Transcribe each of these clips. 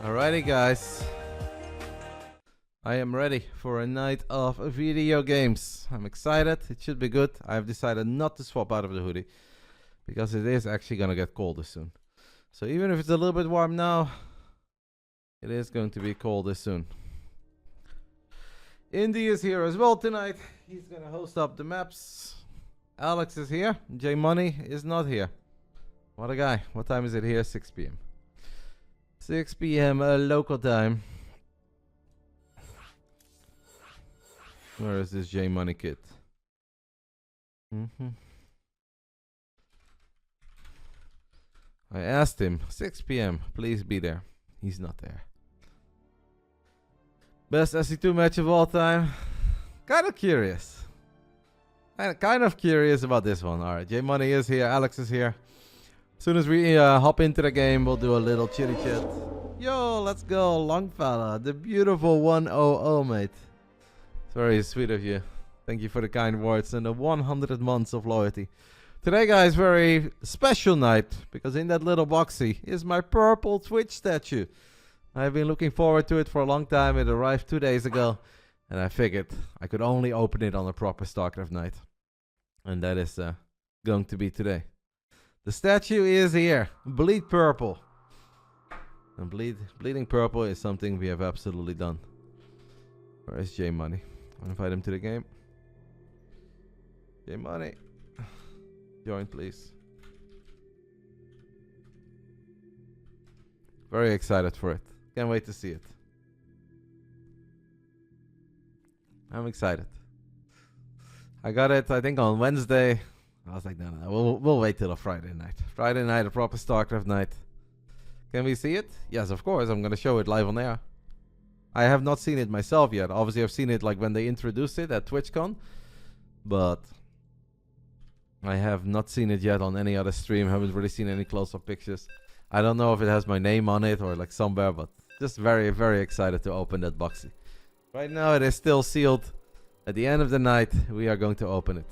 Alrighty guys, I am ready for a night of video games. I'm excited, it should be good. I've decided not to swap out of the hoodie because it is actually gonna get colder soon. So even if it's a little bit warm now, it is going to be colder soon. Indy is here as well tonight. He's gonna host up the maps. Alex is here. JMoney is not here. What a guy. What time is it here? 6 p.m. 6 p.m. Local time. Where is this JMoney kid? I asked him, 6 p.m. Please be there. He's not there. Best SC2 match of all time. Kind of curious. Kind of curious about this one. Alright, JMoney is here. Alex is here. As soon as we hop into the game, we'll do a little chitty chat. Yo, let's go, Longfella. The beautiful 100, mate. It's very sweet of you. Thank you for the kind words and the 100 months of loyalty. Today, guys, very special night because in that little boxy is my purple Twitch statue. I've been looking forward to it for a long time. It arrived 2 days ago, and I figured I could only open it on a proper Starcraft night, and that is going to be today. The statue is here, bleed purple, and bleeding purple is something we have absolutely done. Where is JMoney? I'll invite him to the game. JMoney, join please. Very excited for it. Can't wait to see it. I'm excited. I got it, I think, on Wednesday. I was like, no, we'll wait till a Friday night. Friday night, a proper Starcraft night. Can we see it? Yes, of course. I'm going to show it live on air. I have not seen it myself yet. Obviously, I've seen it like when they introduced it at TwitchCon. But I have not seen it yet on any other stream. Haven't really seen any close-up pictures. I don't know if it has my name on it or like somewhere, but just very, very excited to open that boxy. Right now, it is still sealed. At the end of the night, we are going to open it.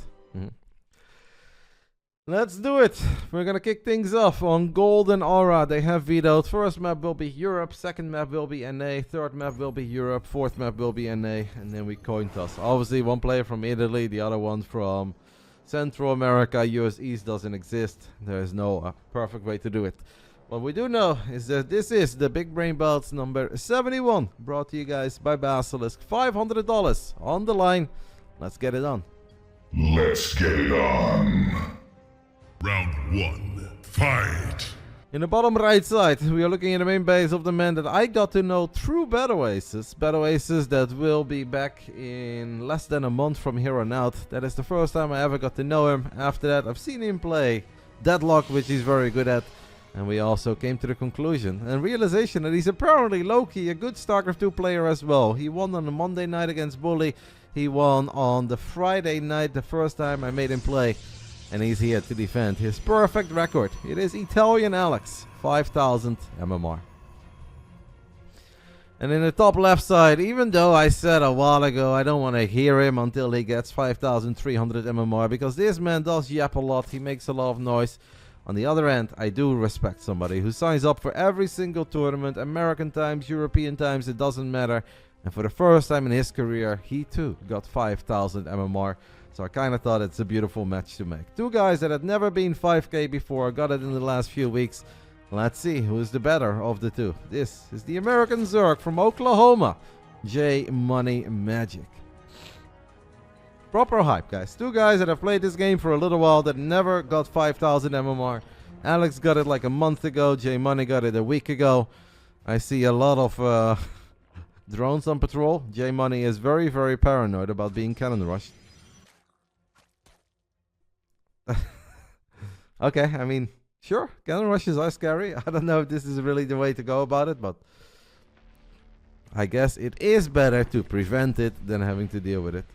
Let's do it. We're gonna kick things off on Golden Aura. They have vetoed. First map will be Europe. Second map will be NA. Third map will be Europe. Fourth map will be NA. And then we coin toss. Obviously, one player from Italy, the other one from Central America. US East doesn't exist. There is no perfect way to do it. What we do know is that this is the Big Brain Bouts number 71. Brought to you guys by Basilisk. $500 on the line. Let's get it on. Let's get it on. Round 1, fight! In the bottom right side, we are looking at the main base of the man that I got to know through Battle Aces. Battle Aces that will be back in less than a month from here on out. That is the first time I ever got to know him. After that, I've seen him play Deadlock, which he's very good at. And we also came to the conclusion and realization that he's apparently low-key a good StarCraft 2 player as well. He won on the Monday night against Bully. He won on the Friday night, the first time I made him play. And he's here to defend his perfect record. It is Italian Alex, 5,000 MMR. And in the top left side, even though I said a while ago I don't want to hear him until he gets 5,300 MMR, because this man does yap a lot, he makes a lot of noise. On the other end, I do respect somebody who signs up for every single tournament, American times, European times, it doesn't matter. And for the first time in his career, he too got 5,000 MMR. So I kind of thought it's a beautiful match to make. Two guys that had never been 5k before, got it in the last few weeks. Let's see who's the better of the two. This is the American Zerg from Oklahoma, JMONEYMAGIC. Proper hype, guys. Two guys that have played this game for a little while that never got 5,000 MMR. Alex got it like a month ago. JMoney got it a week ago. I see a lot of drones on patrol. JMoney is very, very paranoid about being cannon rushed. Okay, I mean, sure, cannon rushes are scary. I don't know if this is really the way to go about it, but I guess it is better to prevent it than having to deal with it.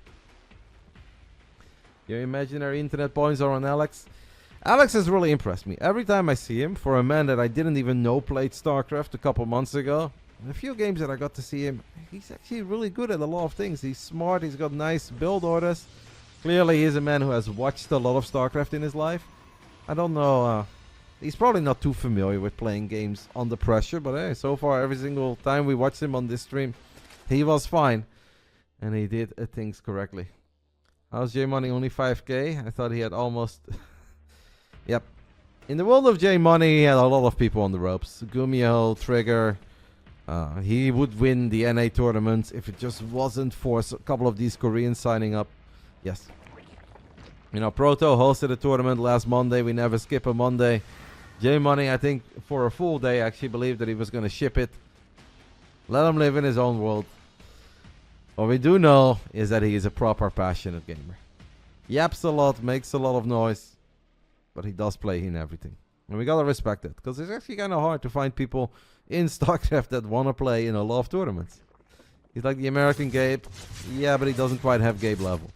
Your imaginary internet points are on Alex. Alex has really impressed me. Every time I see him, for a man that I didn't even know played StarCraft a couple months ago, in a few games that I got to see him, he's actually really good at a lot of things. He's smart, he's got nice build orders. Clearly, he's a man who has watched a lot of StarCraft in his life. I don't know He's probably not too familiar with playing games under pressure, but hey, so far every single time we watched him on this stream, he was fine. And he did things correctly. How's JMoney? Only 5k? I thought he had almost... Yep. In the world of JMoney, he had a lot of people on the ropes. Gumiel, Trigger. He would win the NA tournaments if it just wasn't for a couple of these Koreans signing up. Yes. You know, Proto hosted a tournament last Monday. We never skip a Monday. JMoney, I think, for a full day, actually believed that he was going to ship it. Let him live in his own world. What we do know is that he is a proper passionate gamer. Yaps a lot, makes a lot of noise, but he does play in everything. And we gotta respect it, because it's actually kind of hard to find people in StarCraft that want to play in a lot of tournaments. He's like the American Gabe. Yeah, but he doesn't quite have Gabe level.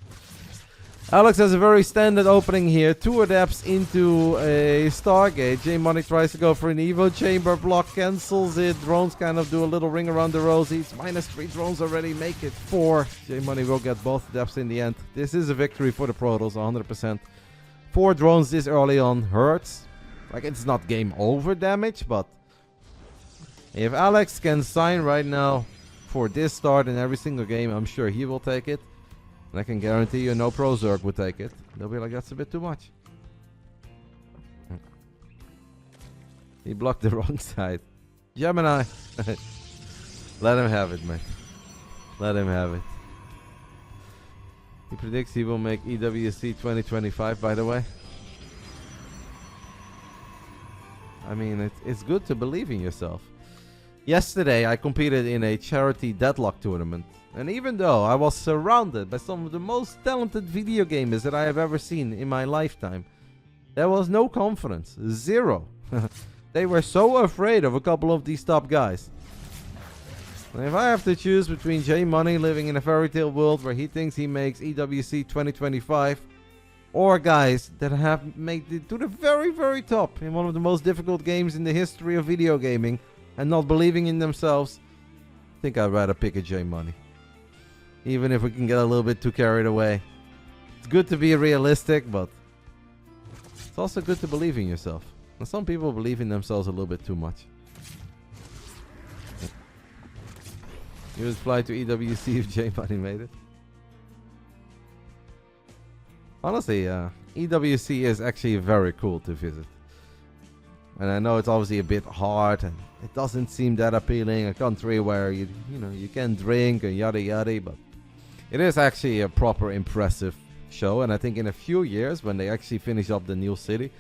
Alex has a very standard opening here. 2 adepts into a Stargate. JMoney tries to go for an Evo chamber. Block cancels it. Drones kind of do a little ring around the rosy. It's -3 drones already. Make it 4. JMoney will get both adepts in the end. This is a victory for the Protoss, 100%. 4 drones this early on hurts. Like, it's not game over damage, but if Alex can sign right now for this start in every single game, I'm sure he will take it. And I can guarantee you no pro Zerg would take it. They'll be like, that's a bit too much. He blocked the wrong side. Gemini. Let him have it, man. Let him have it. He predicts he will make EWC 2025, by the way. I mean, it's good to believe in yourself. Yesterday, I competed in a charity deadlock tournament. And even though I was surrounded by some of the most talented video gamers that I have ever seen in my lifetime, there was no confidence. Zero. They were so afraid of a couple of these top guys. And if I have to choose between JMoney living in a fairy tale world where he thinks he makes EWC 2025, or guys that have made it to the very, very top in one of the most difficult games in the history of video gaming and not believing in themselves, I think I'd rather pick a JMoney. Even if we can get a little bit too carried away. It's good to be realistic, but it's also good to believe in yourself. And some people believe in themselves a little bit too much. You would fly to EWC if JMoney made it. Honestly, EWC is actually very cool to visit. And I know it's obviously a bit hard and it doesn't seem that appealing. A country where you can drink and yada yada, but it is actually a proper impressive show. And I think in a few years, when they actually finish up the new city,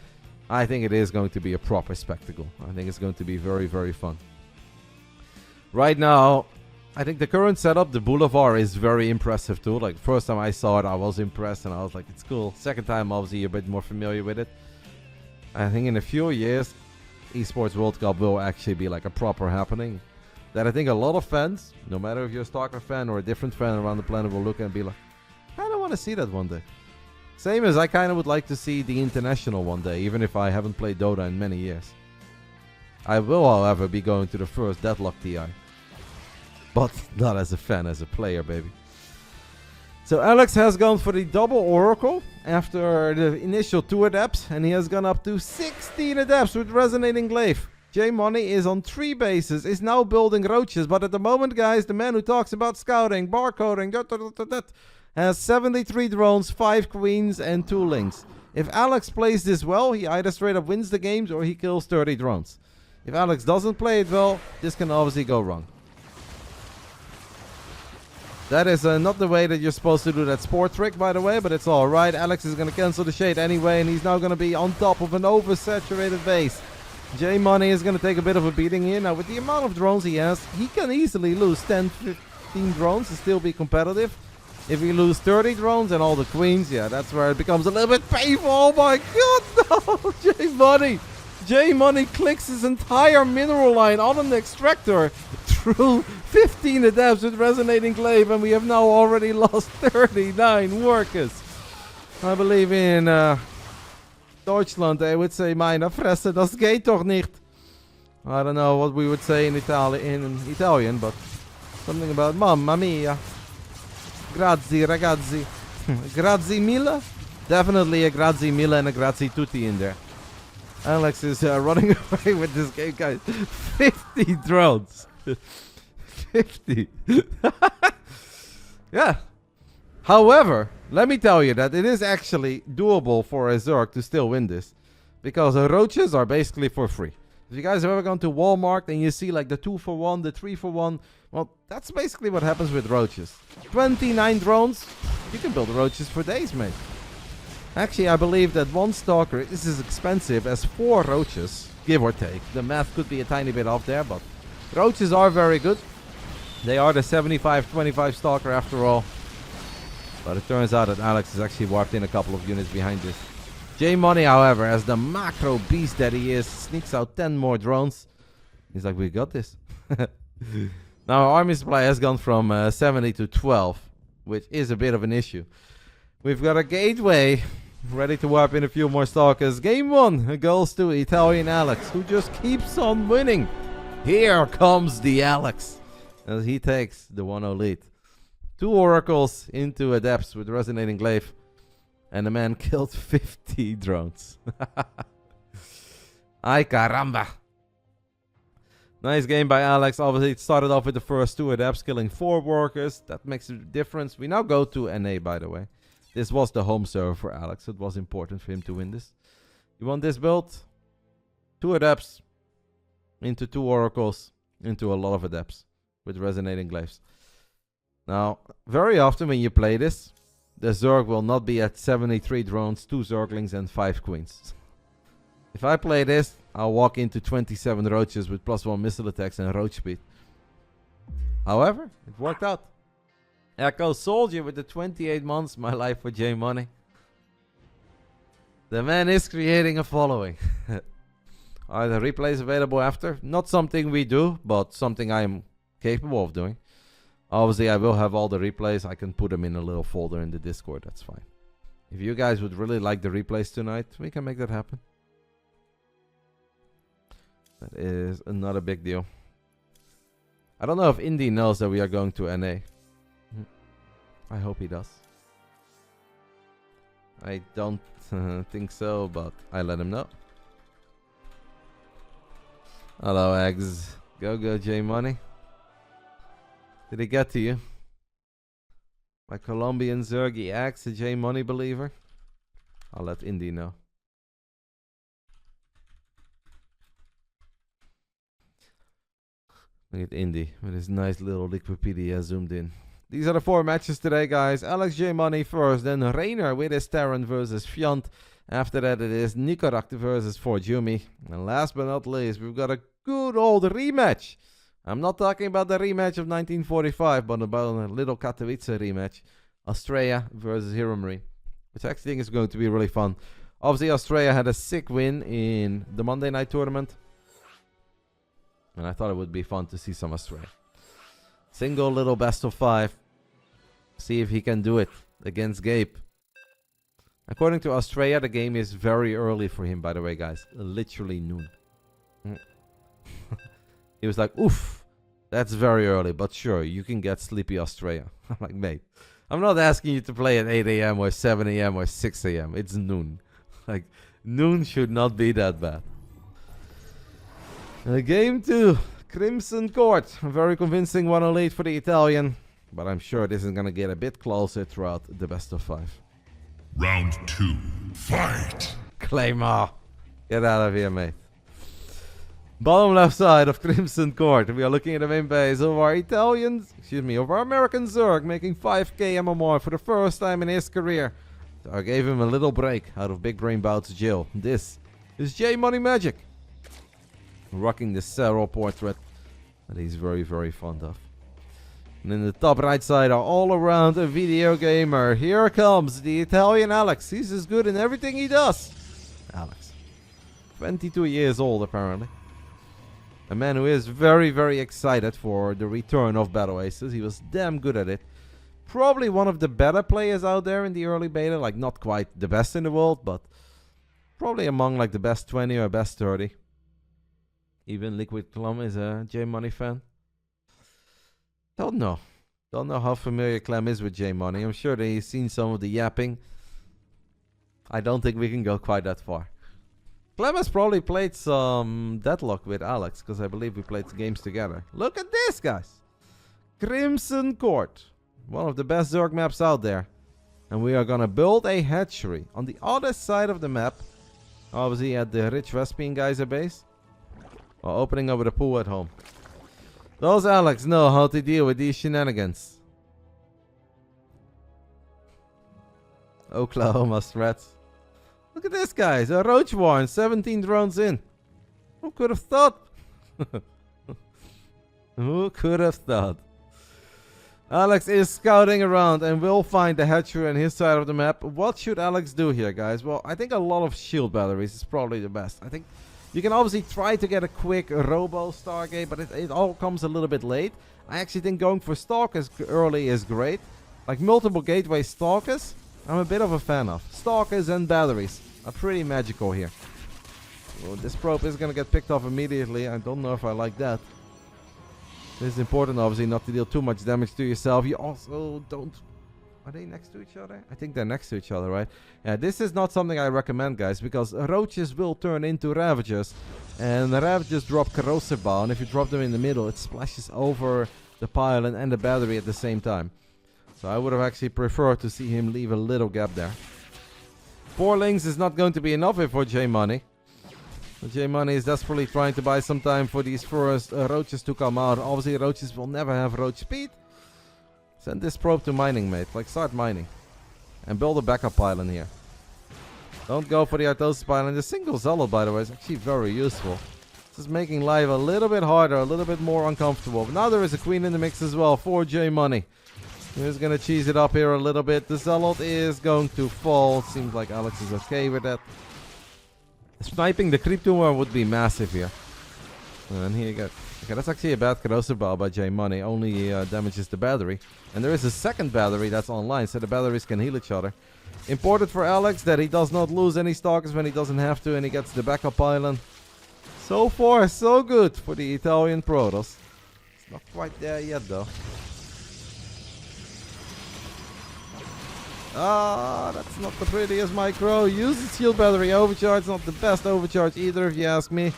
I think it is going to be a proper spectacle. I think it's going to be very, very fun. Right now, I think the current setup, the Boulevard, is very impressive too. Like, first time I saw it, I was impressed and I was like, it's cool. Second time, obviously, you're a bit more familiar with it. I think in a few years, Esports World Cup will actually be like a proper happening. That I think a lot of fans, no matter if you're a Starcraft fan or a different fan around the planet, will look and be like, I don't want to see that one day. Same as I kind of would like to see the International one day, even if I haven't played Dota in many years. I will, however, be going to the first Deadlock TI. But not as a fan, as a player, baby. So Alex has gone for the double Oracle after the initial 2 adepts. And he has gone up to 16 adepts with Resonating Glaive. JMoney is on 3 bases, is now building roaches. But at the moment, guys, the man who talks about scouting, barcoding, has 73 drones, 5 queens, and 2 lings. If Alex plays this well, he either straight up wins the games or he kills 30 drones. If Alex doesn't play it well, this can obviously go wrong. That is not the way that you're supposed to do that sport trick, by the way, but it's alright. Alex is going to cancel the shade anyway, and he's now going to be on top of an oversaturated base. JMoney is going to take a bit of a beating here. Now, with the amount of drones he has, he can easily lose 10, 15 drones and still be competitive. If we lose 30 drones and all the queens, yeah, that's where it becomes a little bit painful. Oh my god, no! JMoney clicks his entire mineral line on an extractor through 15 adepts with Resonating Glaive, and we have now already lost 39 workers. I believe in Deutschland they would say, meine Fresse, das geht doch nicht. I don't know what we would say in Italian, but something about mamma mia. Grazie ragazzi. Grazie mille? Definitely a grazie mille and a grazie tutti in there. Alex is running away with this game, guys. 50 drones. 50. Yeah. However, let me tell you that it is actually doable for a Zerg to still win this. Because the roaches are basically for free. If you guys have ever gone to Walmart and you see like the 2-for-1, the 3-for-1, well, that's basically what happens with roaches. 29 drones, you can build roaches for days, mate. Actually, I believe that one stalker is as expensive as 4 roaches, give or take. The math could be a tiny bit off there, but roaches are very good. They are the 75-25 stalker after all. But it turns out that Alex has actually warped in a couple of units behind this. JMoney, however, as the macro beast that he is, sneaks out 10 more drones. He's like, we got this. Now, our army supply has gone from 70 to 12, which is a bit of an issue. We've got a gateway ready to warp in a few more stalkers. Game 1 goes to Italian Alex, who just keeps on winning. Here comes the Alex, as he takes the 1-0 lead. 2 oracles into a depths with resonating glaive. And the man killed 50 drones. Ay caramba. Nice game by Alex. Obviously, it started off with the first 2 adepts, killing 4 workers. That makes a difference. We now go to NA, by the way. This was the home server for Alex. It was important for him to win this. You want this build? 2 adepts into 2 oracles into a lot of adepts with resonating glaives. Now, very often when you play this, the Zerg will not be at 73 drones, 2 Zerglings and 5 queens. If I play this, I'll walk into 27 roaches with +1 missile attacks and roach speed. However, it worked out. Echo Soldier with the 28 months, my life for JMoney. The man is creating a following. Are the replays available after? Not something we do, but something I am capable of doing. Obviously, I will have all the replays. I can put them in a little folder in the Discord. That's fine. If you guys would really like the replays tonight, we can make that happen. That is not a big deal. I don't know if Indy knows that we are going to NA. I hope he does. I don't think so, but I let him know. Hello, Eggs. Go, JMoney. Did he get to you? My Colombian Zergy Axe, a JMoney believer? I'll let Indy know. Look at Indy with his nice little Liquipedia zoomed in. These are the 4 matches today, guys. Alex JMoney first, then Rainer with his Terran versus Fiant. After that, it is Nicorak versus Forjumi. And last but not least, we've got a good old rematch. I'm not talking about the rematch of 1945, but about a little Katowice rematch. Australia versus Hero Marine, which I actually think is going to be really fun. Obviously, Australia had a sick win in the Monday night tournament. And I thought it would be fun to see some Australia. Single little best of 5. See if he can do it against Gabe. According to Australia, the game is very early for him, by the way, guys. Literally noon. He was like, oof, that's very early, but sure, you can get Sleepy Australia. I'm like, mate, I'm not asking you to play at 8 a.m. or 7 a.m. or 6 a.m. It's noon. Like, noon should not be that bad. Game 2, Crimson Court. A very convincing 1-0 lead for the Italian, but I'm sure this is going to get a bit closer throughout the best of 5. Round 2, fight! Claymore, get out of here, mate. Bottom left side of Crimson Court, we are looking at the main base of our of our American Zerg, making 5k MMR for the first time in his career. So I gave him a little break out of Big Brain Bouts jail. This is JMoneyMagic, rocking the Cyril portrait that he's very, very fond of. And in the top right side are all around a video gamer. Here comes the Italian Alex. He's as good in everything he does. Alex, 22 years old apparently. A man who is very, very excited for the return of Battle Aces. He was damn good at it. Probably one of the better players out there in the early beta. Like, not quite the best in the world, but probably among like the best 20 or best 30. Even Liquid Clem is a JMoney fan. Don't know. Don't know how familiar Clem is with JMoney. I'm sure that he's seen some of the yapping. I don't think we can go quite that far. Clem has probably played some Deadlock with Alex, because I believe we played games together. Look at this, guys. Crimson Court. One of the best Zerg maps out there. And we are going to build a hatchery on the other side of the map. Obviously at the rich Vespian geyser base. While opening up the pool at home. Those Alex know how to deal with these shenanigans. Oklahoma threats. Look at this, guys. A roach warren, 17 drones in. Who could have thought? Who could have thought? Alex is scouting around and will find the hatchery on his side of the map. What should Alex do here, guys? Well, I think a lot of shield batteries is probably the best. I think you can obviously try to get a quick robo Stargate, but it all comes a little bit late. I actually think going for Stalkers early is great. Like multiple gateway Stalkers, I'm a bit of a fan of. Stalkers and batteries are pretty magical here. Well, this probe is going to get picked off immediately. I don't know if I like that. It is important, obviously, not to deal too much damage to yourself. You also don't... Are they next to each other? I think they're next to each other, right? Yeah, this is not something I recommend, guys, because roaches will turn into Ravagers. And the Ravagers drop Corrosive Bow, and if you drop them in the middle, it splashes over the pylon and the battery at the same time. So I would have actually preferred to see him leave a little gap there. 4 links is not going to be enough here for JMoney. JMoney is desperately trying to buy some time for these first roaches to come out. Obviously, roaches will never have roach speed. Send this probe to mining, mate. Like, start mining. And build a backup pylon here. Don't go for the Artosis pylon. The single Zealot, by the way, is actually very useful. This is making life a little bit harder, a little bit more uncomfortable. But now there is a queen in the mix as well for JMoney. He's going to cheese it up here a little bit. The Zealot is going to fall. Seems like Alex is okay with that. Sniping the creep tumor would be massive here. And here you go. Okay, that's actually a bad corrosive bow by JMoney. Only damages the battery. And there is a second battery that's online, so the batteries can heal each other. Important for Alex that he does not lose any stalkers when he doesn't have to, and he gets the backup pylon. So far, so good for the Italian Protoss. It's not quite there yet, though. Ah, that's not the prettiest micro. Use the shield battery overcharge. Not the best overcharge either, if you ask me.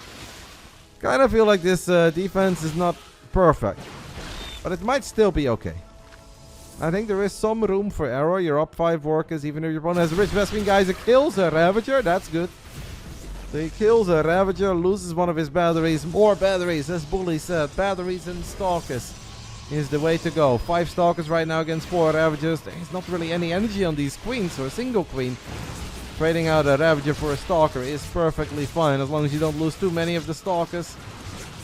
Kind of feel like this defense is not perfect. But it might still be okay. I think there is some room for error. You're up 5 workers. Even if your opponent has a rich Vespian geyser, kills a Ravager. That's good. So he kills a Ravager, loses one of his batteries. More batteries, as Bully said. Batteries and Stalkers is the way to go. 5 Stalkers right now against 4 Ravagers. There's not really any energy on these queens, so a single queen trading out a Ravager for a Stalker is perfectly fine, as long as you don't lose too many of the Stalkers.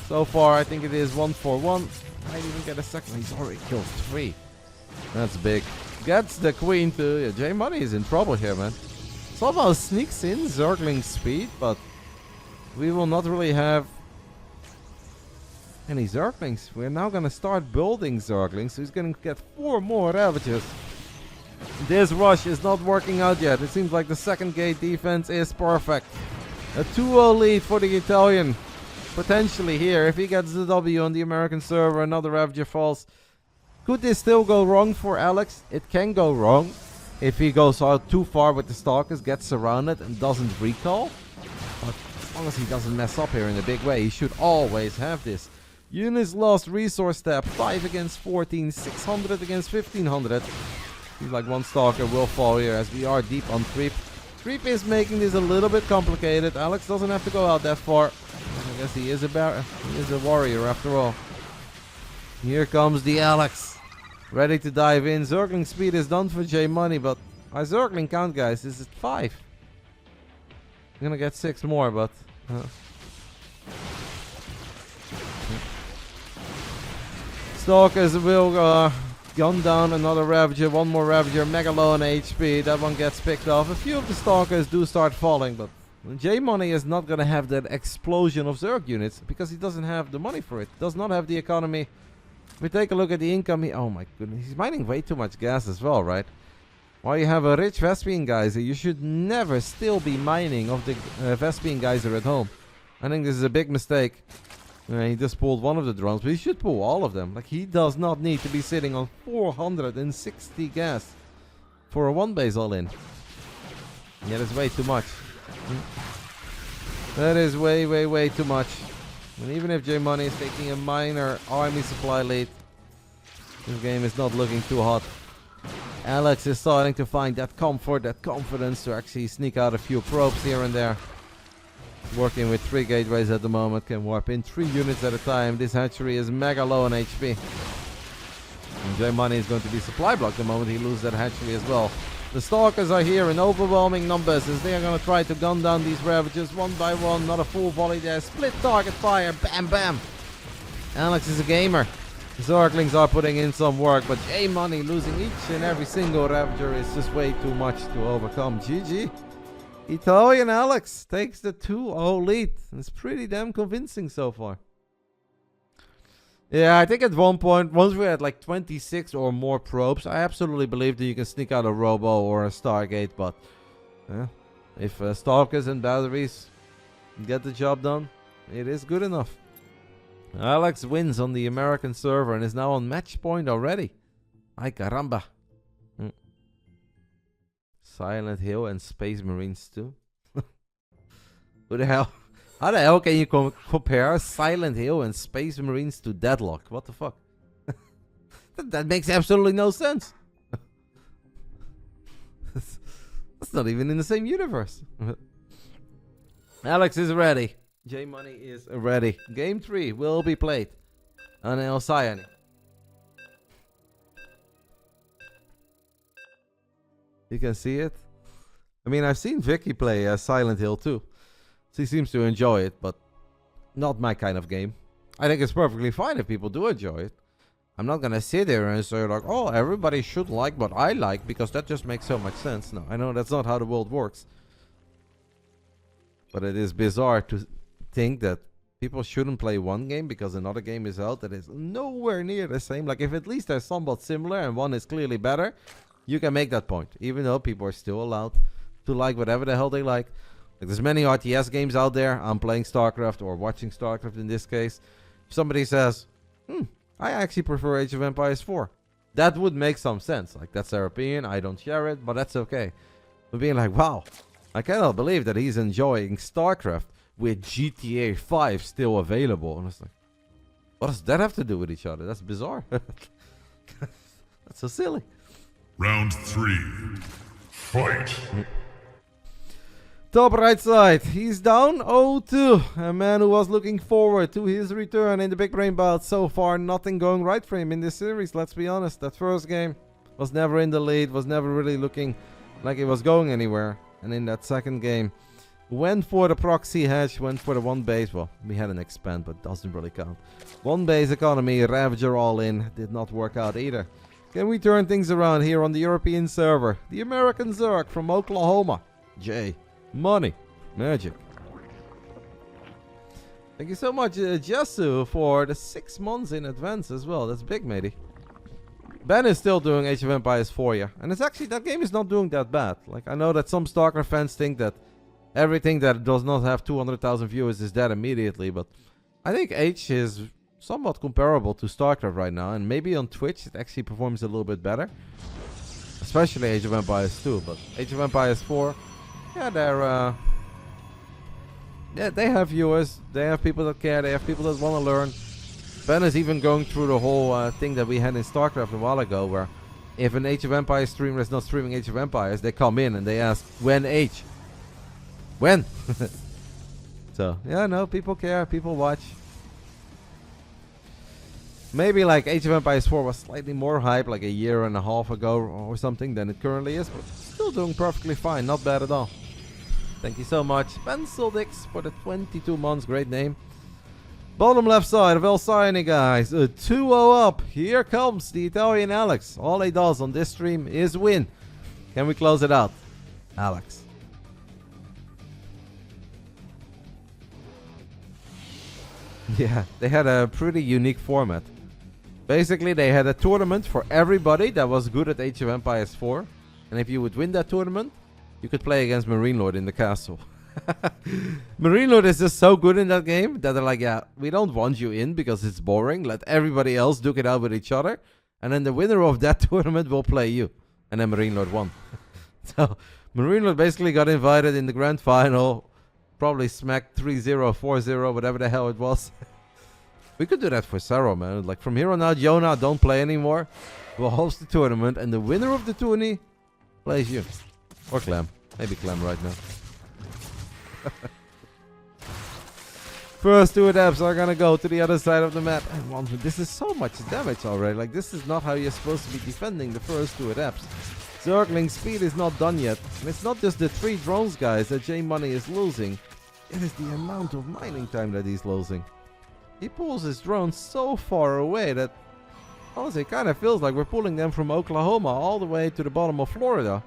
So far, I think it is 1 for 1. Might even get a second. He's already killed 3. That's big. Gets the queen to... Yeah, JMoney is in trouble here, man. Somehow sneaks in Zergling speed, but we will not really have any Zerglings. We're now going to start building Zerglings, so he's going to get 4 more Ravagers. This rush is not working out yet. It seems like the second gate defense is perfect. A 2-0 lead for the Italian. Potentially here, if he gets the W on the American server, another Ravager falls. Could this still go wrong for Alex? It can go wrong if he goes out too far with the Stalkers, gets surrounded and doesn't recall. But as long as he doesn't mess up here in a big way, he should always have this. Units lost resource tab, 5 against 14, 600 against 1500. Seems like 1 Stalker will fall here as we are deep on creep. Creep is making this a little bit complicated. Alex doesn't have to go out that far. I guess he is a warrior after all. Here comes the Alex. Ready to dive in. Zergling speed is done for JMoney, but our Zergling count, guys, is at 5. I'm gonna get 6 more, but... Stalkers will gun down another Ravager, 1 more Ravager, mega low on HP. That one gets picked off. A few of the Stalkers do start falling, but JMoney is not gonna have that explosion of Zerg units because he doesn't have the money for it. Does not have the economy. If we take a look at the income, oh my goodness, he's mining way too much gas as well, right? While you have a rich Vespian geyser, you should never still be mining of the Vespian geyser at home. I think this is a big mistake. He just pulled one of the drones, but he should pull all of them. Like, he does not need to be sitting on 460 gas for a 1 base all-in. Yeah, that's way too much. That is way, way, way too much. And even if JMoney is taking a minor army supply lead, this game is not looking too hot. Alex is starting to find that comfort, that confidence to actually sneak out a few probes here and there. Working with 3 gateways at the moment, can warp in 3 units at a time. This hatchery is mega low on HP. And JMoney is going to be supply blocked the moment he loses that hatchery as well. The Stalkers are here in overwhelming numbers as they are going to try to gun down these Ravagers one by one. Not a full volley there. Split target fire. Bam, bam. Alex is a gamer. The Zerglings are putting in some work, but JMoney losing each and every single Ravager is just way too much to overcome. GG. Italian Alex takes the 2-0 lead. It's pretty damn convincing so far. Yeah, I think at one point, once we're at like 26 or more probes, I absolutely believe that you can sneak out a Robo or a Stargate, but if Stalkers and batteries get the job done, it is good enough. Alex wins on the American server and is now on match point already. Ay caramba. Silent Hill and Space Marines too. Who the hell? How the hell can you compare Silent Hill and Space Marines to Deadlock? What the fuck? that makes absolutely no sense. That's not even in the same universe. Alex is ready. JMoney is ready. Game 3 will be played on El Cyane. You can see it. I mean, I've seen Vicky play Silent Hill too. She seems to enjoy it, but not my kind of game. I think it's perfectly fine if people do enjoy it. I'm not gonna sit there and say like, oh, everybody should like what I like, because that just makes so much sense. No, I know that's not how the world works. But it is bizarre to think that people shouldn't play one game because another game is out that is nowhere near the same. Like, if at least they're somewhat similar and one is clearly better, you can make that point, even though people are still allowed to like whatever the hell they like. Like, there's many RTS games out there. I'm playing Starcraft or watching Starcraft in this case. If somebody says, I actually prefer Age of Empires 4. That would make some sense. Like, that's their opinion. I don't share it, but that's okay. But being like, wow, I cannot believe that he's enjoying Starcraft with GTA 5 still available. And it's like, what does that have to do with each other? That's bizarre. That's so silly. Round 3. Fight. Top right side, he's down 0-2. A man who was looking forward to his return in the Big Brain Bout. So far, nothing going right for him in this series, let's be honest. That first game was never in the lead, was never really looking like it was going anywhere. And in that second game, went for the proxy hatch, went for the one base. Well, we had an expand, but doesn't really count. One base economy, Ravager all in. Did not work out either. Can we turn things around here on the European server? The American Zerg from Oklahoma. JMoneyMagic. Thank you so much, Jesu, for the 6 months in advance as well. That's big, matey. Ben is still doing Age of Empires 4, yeah. And it's actually, that game is not doing that bad. Like, I know that some Starcraft fans think that everything that does not have 200,000 viewers is dead immediately, but I think Age is somewhat comparable to Starcraft right now, and maybe on Twitch it actually performs a little bit better. Especially Age of Empires 2, but Age of Empires 4, yeah, they're they have viewers, they have people that care, they have people that want to learn. Ben is even going through the whole thing that we had in Starcraft a while ago, where if an Age of Empires streamer is not streaming Age of Empires, they come in and they ask, when Age? When? So, yeah, no, people care, people watch. Maybe like Age of Empires 4 was slightly more hype like a year and a half ago or something than it currently is, but still doing perfectly fine, not bad at all. Thank you so much, Pencildix, for the 22 months, great name. Bottom left side of El Cyane, guys, a 2-0 up. Here comes the Italian Alex. All he does on this stream is win. Can we close it out? Alex. Yeah, they had a pretty unique format. Basically, they had a tournament for everybody that was good at Age of Empires 4. And if you would win that tournament, you could play against Marine Lord in the castle. Marine Lord is just so good in that game that they're like, yeah, we don't want you in because it's boring. Let everybody else duke it out with each other. And then the winner of that tournament will play you. And then Marine Lord won. So, Marine Lord basically got invited in the grand final probably smack 3-0, 4-0, whatever the hell it was. We could do that for Sarah, man. Like from here on out, Jonah, don't play anymore. We'll host the tournament, and the winner of the tourney plays you. Or Clem. Maybe Clem right now. First 2 adepts are gonna go to the other side of the map. And this is so much damage already. Like, this is not how you're supposed to be defending the first 2 adepts. Zergling speed is not done yet. And it's not just the 3 drones, guys, that JMoney is losing. It is the amount of mining time that he's losing. He pulls his drones so far away that, honestly, it kind of feels like we're pulling them from Oklahoma all the way to the bottom of Florida.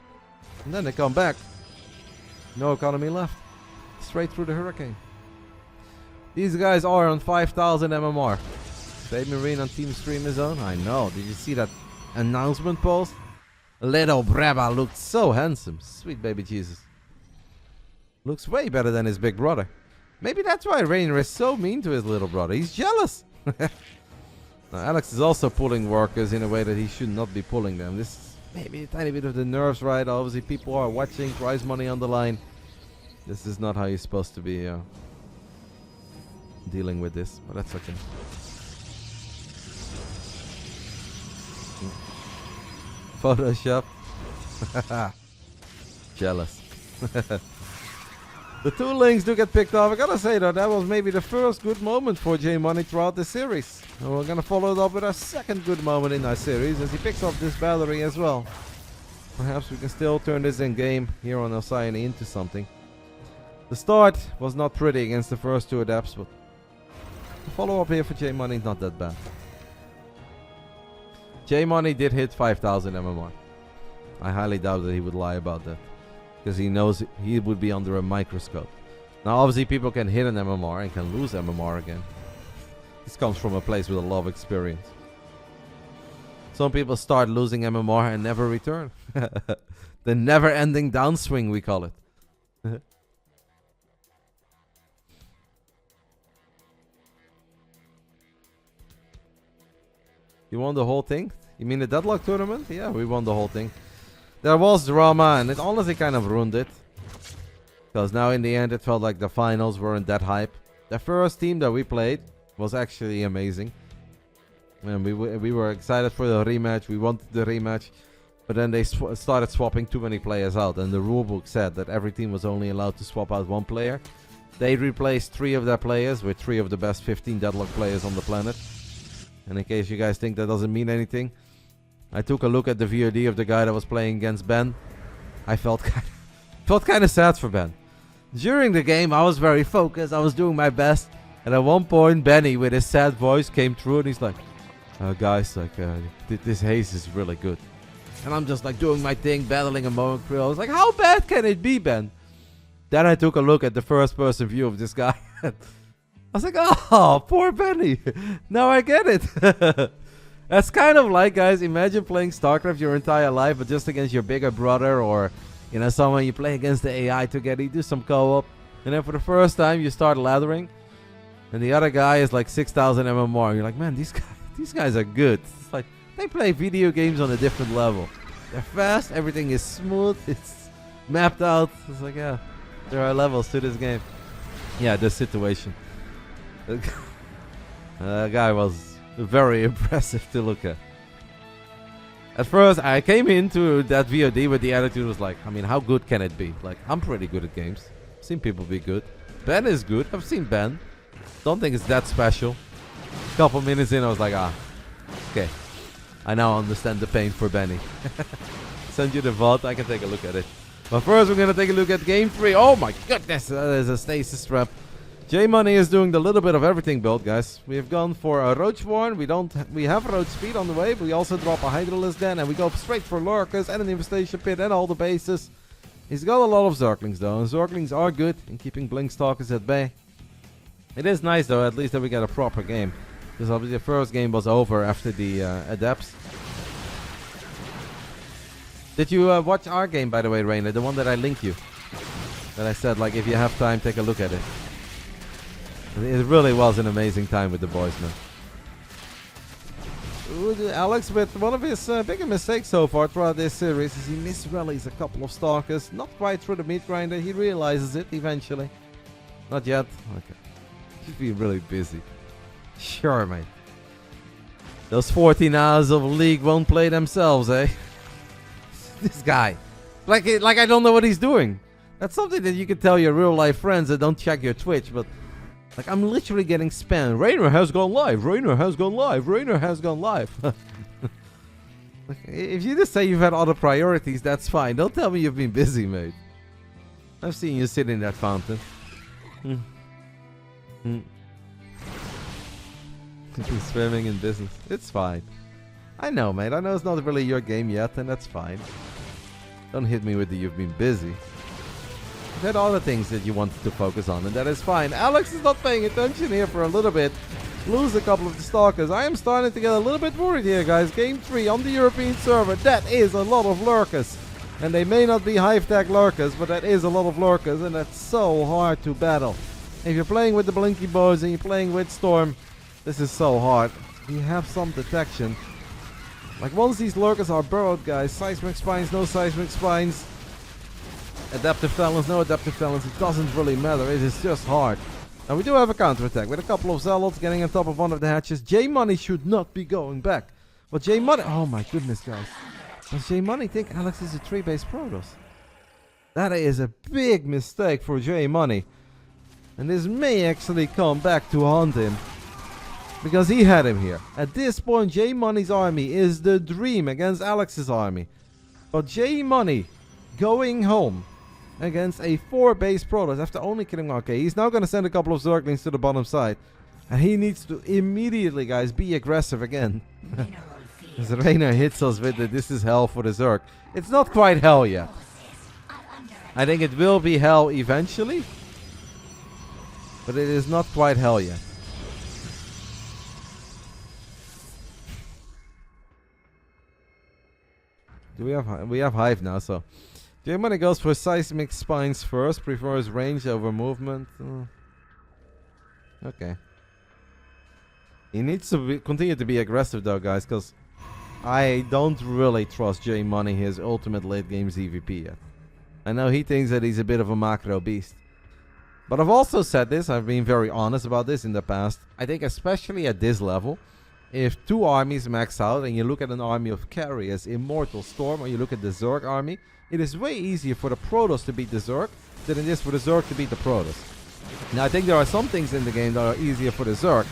And then they come back. No economy left. Straight through the hurricane. These guys are on 5,000 MMR. Baby Marine on Team Stream is on. I know. Did you see that announcement post? Little Brabba looked so handsome. Sweet baby Jesus. Looks way better than his big brother. Maybe that's why Rainer is so mean to his little brother. He's jealous. Now, Alex is also pulling workers in a way that he should not be pulling them. This is maybe a tiny bit of the nerves, right? Obviously, people are watching. Prize money on the line. This is not how you're supposed to be dealing with this, but that's okay. Photoshop. Jealous. The 2 links do get picked off. I gotta say though, that was maybe the first good moment for JMoney throughout the series. And we're gonna follow it up with our second good moment in our series as he picks up this battery as well. Perhaps we can still turn this in game here on Alcyone into something. The start was not pretty against the first 2 adepts, but the follow up here for JMoney is not that bad. JMoney did hit 5,000 MMR. I highly doubt that he would lie about that, because he knows he would be under a microscope. Now obviously people can hit an MMR and can lose MMR again. This comes from a place with a lot of experience. Some people start losing MMR and never return. The never-ending downswing, we call it. You won the whole thing? You mean the Deadlock tournament? Yeah, we won the whole thing. There was drama, and it honestly kind of ruined it. Because now in the end, it felt like the finals weren't that hype. The first team that we played was actually amazing. And we were excited for the rematch. We wanted the rematch. But then they started swapping too many players out. And the rulebook said that every team was only allowed to swap out 1 player. They replaced 3 of their players with 3 of the best 15 Deadlock players on the planet. And in case you guys think that doesn't mean anything, I took a look at the VOD of the guy that was playing against Ben. I felt kind of sad for Ben. During the game, I was very focused. I was doing my best. And at one point, Benny, with his sad voice, came through and he's like, guys, like, this haze is really good. And I'm just like doing my thing, battling a moment crew. I was like, how bad can it be, Ben? Then I took a look at the first person view of this guy. I was like, oh, poor Benny. Now I get it. That's kind of like, guys, imagine playing Starcraft your entire life, but just against your bigger brother or, you know, someone you play against the AI together. You do some co-op. And then for the first time, you start laddering. And the other guy is like 6,000 MMR. You're like, man, these guys are good. It's like, they play video games on a different level. They're fast. Everything is smooth. It's mapped out. It's like, yeah, there are levels to this game. Yeah, this situation. The guy was very impressive to look at. At first, I came into that VOD with the attitude was like, I mean, how good can it be? Like, I'm pretty good at games. I've seen people be good. Ben is good. I've seen Ben. Don't think it's that special. A couple minutes in, I was like, okay. I now understand the pain for Benny. Send you the VOD. I can take a look at it. But first, we're going to take a look at game 3. Oh my goodness, that is a stasis trap. JMoney is doing the little bit of everything build, guys. We have gone for a Roach Warren. We have Roach Speed on the way, but we also drop a Hydralisk Den, and we go straight for Lurkers and an Infestation Pit and all the bases. He's got a lot of Zerglings, though, and Zerglings are good in keeping Blinkstalkers at bay. It is nice, though, at least that we get a proper game. Because obviously the first game was over after the Adepts. Did you watch our game, by the way, Rainer? The one that I linked you. That I said, like, if you have time, take a look at it. It really was an amazing time with the boys, man. Ooh, Alex, with one of his bigger mistakes so far throughout this series is he misrallies a couple of Stalkers. Not quite through the meat grinder. He realizes it eventually. Not yet? Okay. Should be really busy. Sure, mate. Those 14 hours of League won't play themselves, eh? This guy. Like I don't know what he's doing. That's something that you can tell your real life friends that don't check your Twitch, but like I'm literally getting spammed. Rainer has gone live. Rainer has gone live. Rainer has gone live. Like, if you just say you've had other priorities, that's fine. Don't tell me you've been busy, mate. I've seen you sit in that fountain. Swimming in business. It's fine. I know, mate. I know it's not really your game yet, and that's fine. Don't hit me with the you've been busy. You've had other things that you wanted to focus on, and that is fine. Alex is not paying attention here for a little bit. Lose a couple of the stalkers. I am starting to get a little bit worried here, guys. Game 3 on the European server. That is a lot of lurkers. And they may not be hive-tag lurkers, but that is a lot of lurkers, and that's so hard to battle. If you're playing with the Blinky Bows and you're playing with Storm, this is so hard. You have some detection. Like once these lurkers are burrowed, guys, seismic spines, no seismic spines. Adaptive talents, no adaptive talents. It doesn't really matter. It is just hard. Now we do have a counterattack with a couple of zealots getting on top of one of the hatches. JMoney should not be going back. But JMoney, oh my goodness, guys. Does JMoney think Alex is a 3-base Protoss? That is a big mistake for JMoney. And this may actually come back to haunt him. Because he had him here. At this point, JMoney's army is the dream against Alex's army. But JMoney going home against a 4-base Protoss after only killing... Okay, he's now going to send a couple of Zerglings to the bottom side. And he needs to immediately, guys, be aggressive again. As Reina hits us with it, this is hell for the Zerg. It's not quite hell yet. I think it will be hell eventually. But it is not quite hell yet. Do we have Hive now, so JMoney goes for seismic spines first, prefers range over movement. Okay. He needs to continue to be aggressive though, guys, because I don't really trust JMoney his ultimate late game ZVP yet. I know he thinks that he's a bit of a macro beast. But I've also said this, I've been very honest about this in the past. I think especially at this level, if 2 armies max out and you look at an army of carriers, Immortal, Storm, or you look at the Zerg army, it is way easier for the Protoss to beat the Zerg than it is for the Zerg to beat the Protoss. Now I think there are some things in the game that are easier for the Zerg,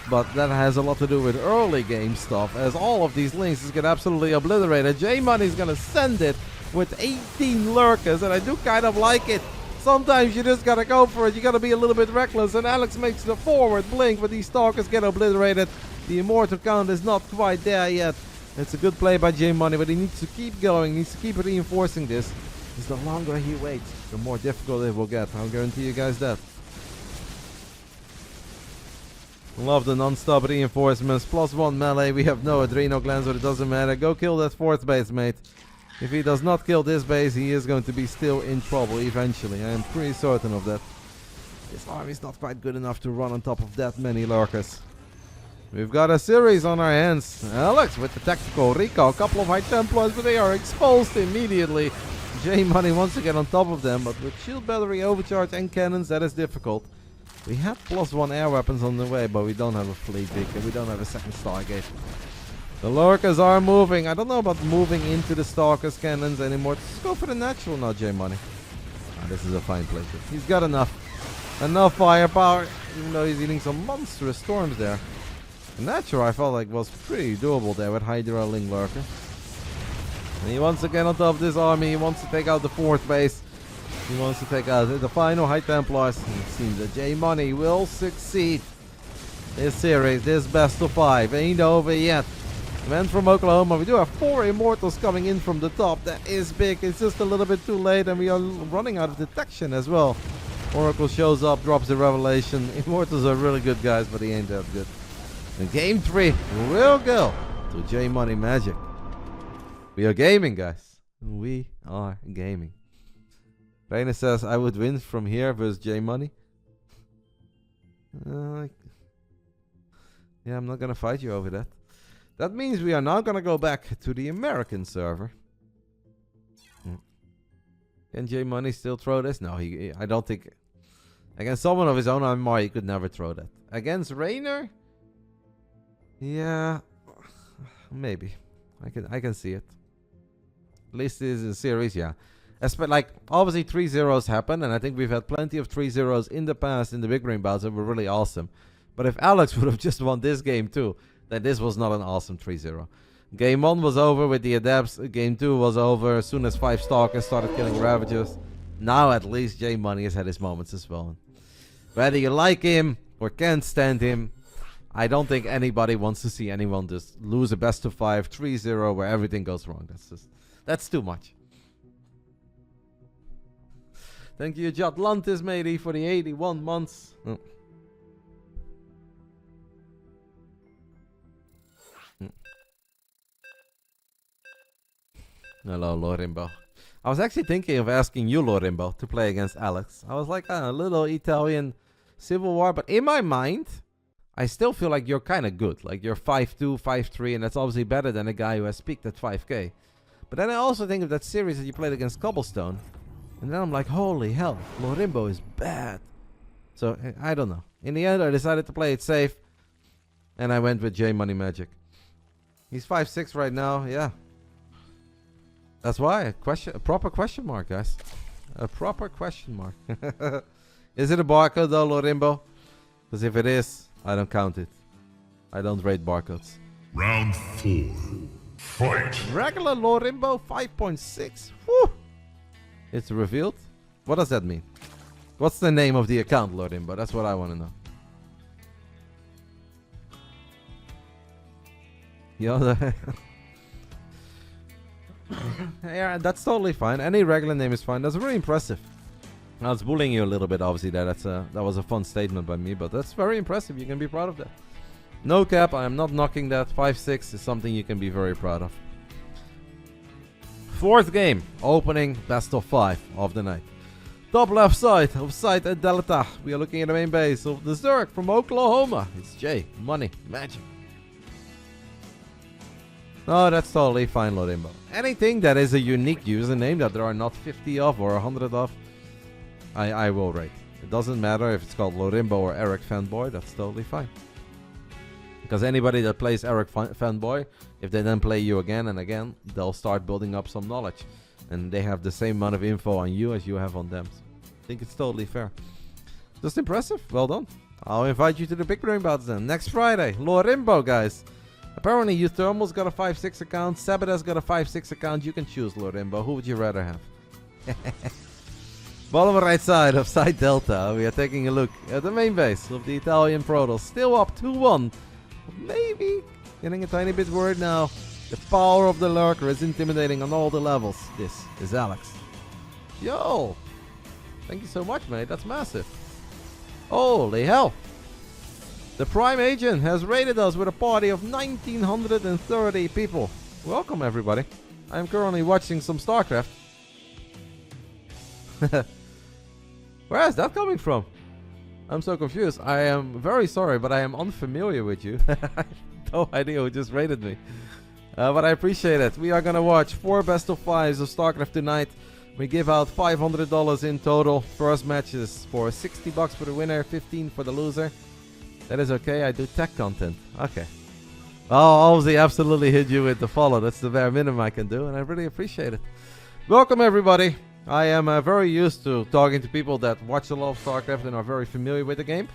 but that has a lot to do with early game stuff, as all of these links get absolutely obliterated. JMoney's gonna send it with 18 lurkers, and I do kind of like it. Sometimes you just gotta go for it, you gotta be a little bit reckless, and Alex makes the forward blink, but these stalkers get obliterated. The Immortal count is not quite there yet. It's a good play by JMoney, but he needs to keep going, he needs to keep reinforcing this. Because the longer he waits, the more difficult it will get. I'll guarantee you guys that. Love the non-stop reinforcements. +1 melee. We have no adrenal glands, but it doesn't matter. Go kill that 4th base, mate. If he does not kill this base, he is going to be still in trouble eventually. I am pretty certain of that. This army is not quite good enough to run on top of that many lurkers. We've got a series on our hands. Alex with the tactical recall. A couple of High Templars, but they are exposed immediately. JMoney wants to get on top of them, but with shield battery, overcharge, and cannons, that is difficult. We have +1 air weapons on the way, but we don't have a fleet beacon. We don't have a second Stargate. The lurkers are moving. I don't know about moving into the Stalkers cannons anymore. Let's go for the natural now, JMoney. Oh, this is a fine place. He's got enough firepower, even though he's eating some monstrous storms there. The natural, I felt like, was pretty doable there with Hydra Ling Lurker. And he wants to get on top of this army. He wants to take out the 4th base. He wants to take out the final High Templars. It seems that JMoney will succeed. This series, this best of 5, ain't over yet. Man from Oklahoma, we do have 4 Immortals coming in from the top. That is big. It's just a little bit too late, and we are running out of detection as well. Oracle shows up, drops the revelation. Immortals are really good guys, but he ain't that good. And game 3 will go to JMoneyMagic. We are gaming, guys. We are gaming. Reina says, I would win from here versus JMoney. Yeah, I'm not going to fight you over that. That means we are now going to go back to the American server. Can JMoney still throw this? No, I don't think... Against someone of his own armor, he could never throw that. Against Raynor? Yeah, maybe. I can see it. At least this is a series, yeah. Like, obviously 3-0s happen, and I think we've had plenty of 3-0s in the past in the Big Brain Bouts that were really awesome. But if Alex would have just won this game too, then this was not an awesome 3-0. Game 1 was over with the Adepts. Game 2 was over as soon as 5 Stalkers started killing Ravagers. Now at least J Money has had his moments as well. Whether you like him or can't stand him, I don't think anybody wants to see anyone just lose a best of 5, 3-0 where everything goes wrong. That's too much. Thank you, Jotlantis, matey, for the 81 months. Hello, Lorimbo. I was actually thinking of asking you, Lorimbo, to play against Alex. I was like, a little Italian civil war. But in my mind, I still feel like you're kind of good. Like you're 5'2", 5'3", and that's obviously better than a guy who has peaked at 5k. But then I also think of that series that you played against Cobblestone. And then I'm like, holy hell, Lorimbo is bad. So, I don't know. In the end, I decided to play it safe. And I went with JMONEYMAGIC. He's 5'6" right now, yeah. That's why, a proper question mark, guys. A proper question mark. Is it a barcode though, Lorimbo? Because if it is, I don't count it. I don't rate barcodes. Round 4. Fight! Regular Lorimbo, 5.6. Whew! It's revealed? What does that mean? What's the name of the account, Lorimbo? That's what I want to know. Yoda. Yeah, that's totally fine. Any regular name is fine. That's really impressive. I was bullying you a little bit, obviously. That was a fun statement by me, but that's very impressive. You can be proud of that. No cap, I am not knocking that. 5'6" is something you can be very proud of. 4th game, opening best of 5 of the night. Top left side of site at Delta. We are looking at the main base of the Zerg from Oklahoma. It's JMONEYMAGIC. Oh, that's totally fine, Lorimbo. Anything that is a unique username that there are not 50 of or 100 of, I will rate. It doesn't matter if it's called Lorimbo or Eric Fanboy, that's totally fine. Because anybody that plays Eric Fanboy, if they then play you again and again, they'll start building up some knowledge. And they have the same amount of info on you as you have on them. So I think it's totally fair. Just impressive. Well done. I'll invite you to the Big Brain Bouts then. Next Friday. Lorimbo, guys. Apparently, Uthermal's got a 5'6" account. Sabada's got a 5'6" account. You can choose, Lorimbo. Who would you rather have? Bottom right side of side Delta. We are taking a look at the main base of the Italian Protoss. Still up 2-1. Maybe getting a tiny bit worried now. The power of the lurker is intimidating on all the levels. This is Alex. Yo! Thank you so much, mate. That's massive. Holy hell! The Prime Agent has raided us with a party of 1,930 people. Welcome, everybody. I am currently watching some Starcraft. Where is that coming from? I'm so confused. I am very sorry, but I am unfamiliar with you. I have no idea who just raided me. But I appreciate it. We are going to watch 4 best of 5s of Starcraft tonight. We give out $500 in total. First match is for $60 for the winner, 15 for the loser. That is okay. I do tech content. Okay. I'll obviously absolutely hit you with the follow. That's the bare minimum I can do, and I really appreciate it. Welcome, everybody. I am very used to talking to people that watch a lot of StarCraft and are very familiar with the game.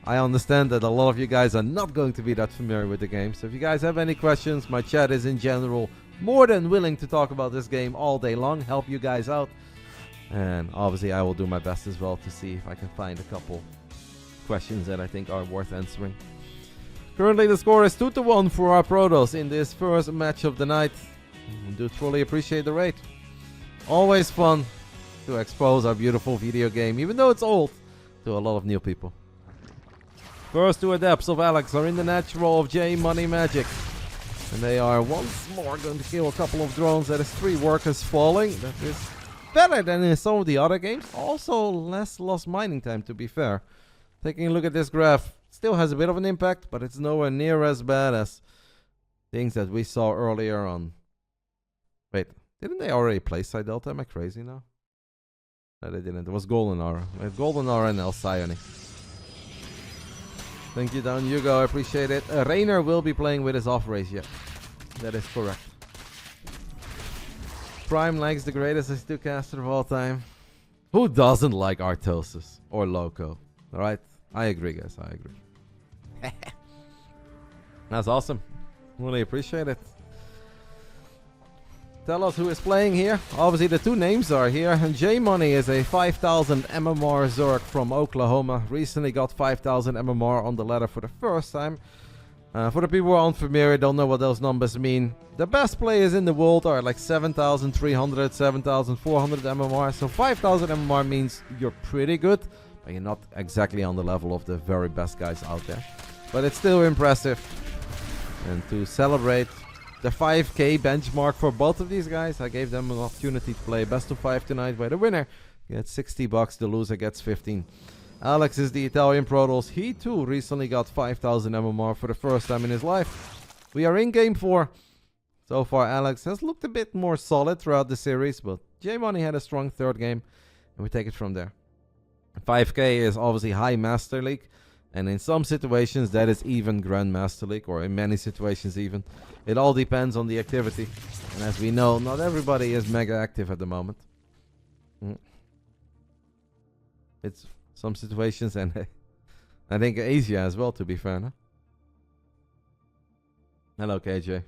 I understand that a lot of you guys are not going to be that familiar with the game. So if you guys have any questions, my chat is in general more than willing to talk about this game all day long, help you guys out. And obviously I will do my best as well to see if I can find a couple questions that I think are worth answering. Currently the score is 2-1 for our Protoss in this first match of the night. I do truly appreciate the raid. Always fun to expose our beautiful video game, even though it's old, to a lot of new people. First 2 adepts of Alex are in the natural of JMONEYMAGIC. And they are once more going to kill a couple of drones. That is 3 workers falling. That is better than in some of the other games. Also less lost mining time, to be fair. Taking a look at this graph, still has a bit of an impact, but it's nowhere near as bad as things that we saw earlier on. Wait, didn't they already play Side Delta? Am I crazy now? No, they didn't. It was Golden Aura. We had Golden Aura and Alcyone. Thank you, Down Hugo. I appreciate it. Rainer will be playing with his off race, yeah. That is correct. Prime likes the greatest S2 caster of all time. Who doesn't like Artosis or Loco? Alright? I agree, guys. I agree. That's awesome. Really appreciate it. Tell us who is playing here. Obviously, the two names are here. And JMoney is a 5,000 MMR Zerg from Oklahoma. Recently got 5,000 MMR on the ladder for the first time. For the people who are unfamiliar, don't know what those numbers mean. The best players in the world are like 7,300, 7,400 MMR. So 5,000 MMR means you're pretty good, but you're not exactly on the level of the very best guys out there. But it's still impressive. And to celebrate the 5k benchmark for both of these guys, I gave them an opportunity to play best of 5 tonight, where the winner gets 60 bucks, the loser gets 15. Alex is the Italian Protoss. He too recently got 5,000 MMR for the first time in his life. We are in game 4. So far, Alex has looked a bit more solid throughout the series, but JMoney had a strong third game, and we take it from there. 5k is obviously high Master League, and in some situations that is even Grandmaster League, or in many situations even. It all depends on the activity, and as we know, not everybody is mega active at the moment. It's some situations, and I think Asia as well, to be fair, no? Hello, KJ.